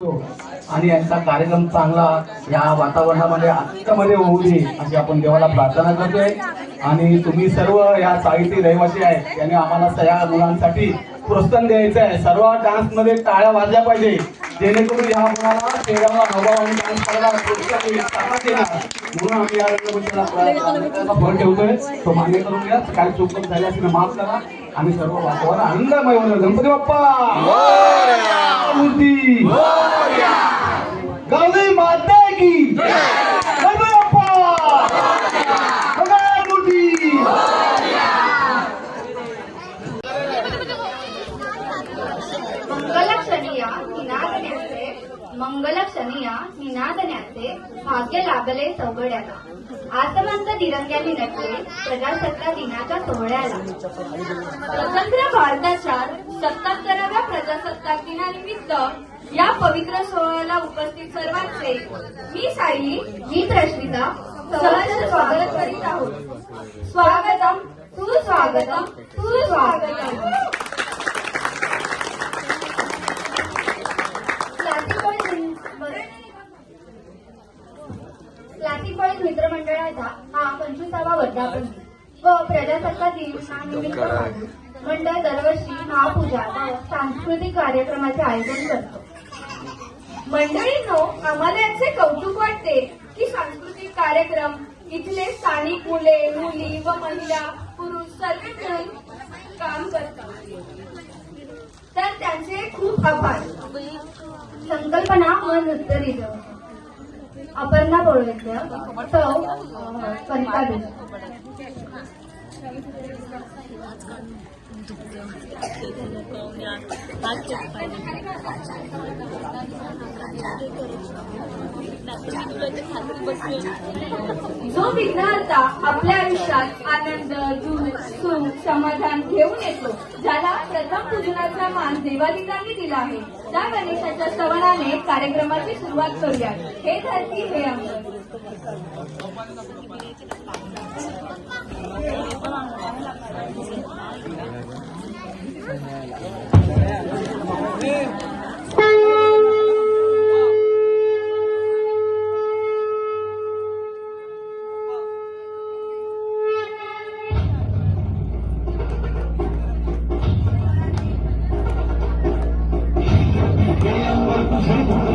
आणि यांचा कार्यक्रम चांगला या वातावरणामध्ये आत्तामध्ये होऊ दे अशी आपण देवाला प्रार्थना करतोय। आणि तुम्ही सर्व या चाळीतील रहिवासी आहेत त्याने आम्हाला या मुलांसाठी प्रोत्साहन द्यायचं आहे। सर्व डान्स मध्ये टाळ्या वाजल्या पाहिजे जेणेकरून या मुलाला शहराला हवा आणि डान्स करायला प्रोत्साहन येणार। म्हणून आम्ही या रंगमंचाला फोन ठेवतोय तो मान्य करून घ्या। काही चूक झाली असेल माफ करा आणि सर्व वातावरण आनंदमय होणार। गणपती बाप्पा मूर्ती गौरी माता की गणपती बाप्पा मूर्ती। मंगलक्षणीया निनादण्याचे भाग्य लाभले चौघड्याला। आसमंत दिरंग्यांनी नटले प्रजासत्ताक दिनाच्या सोहळ्याला। स्वतंत्र भारताच्या 77व्या प्रजासत्ताक दिनानिमित्त या पवित्र सोहळ्याला उपस्थित सर्वांचे मी सायली, मी प्रश्निता सहर्ष स्वागत करीत आहोत। स्वागतम सुस्वागतम सुस्वागतम। क्लासिक मित्रमंडळाचा हा 25वा वर्धापन व प्रजासत्ताक दिनानिमित्त मंडळ दरवर्षी महापूजा व सांस्कृतिक कार्यक्रमाचे आयोजन करतो। मंडळींनो, आम्हाला याचे कौतुक वाटते की सांस्कृतिक कार्यक्रम इथले स्थानिक मुले मुली व महिला पुरुष सर्वजण काम करतात, तर त्यांचे खूप आभार। संकल्पना व नृत्य अपर्णा बोळवेकर, सौ कनिका जो विघ्नहर्ता आपल्या आयुष्यात आनंद सुख समाधान घेऊन येतो, ज्याला प्रथम पूजनाचा मान देवादिकांनी दिला आहे, त्या गणेशाच्या स्तवनाने कार्यक्रमाची सुरुवात करूया। हे धरती हे अंबर। Thank you.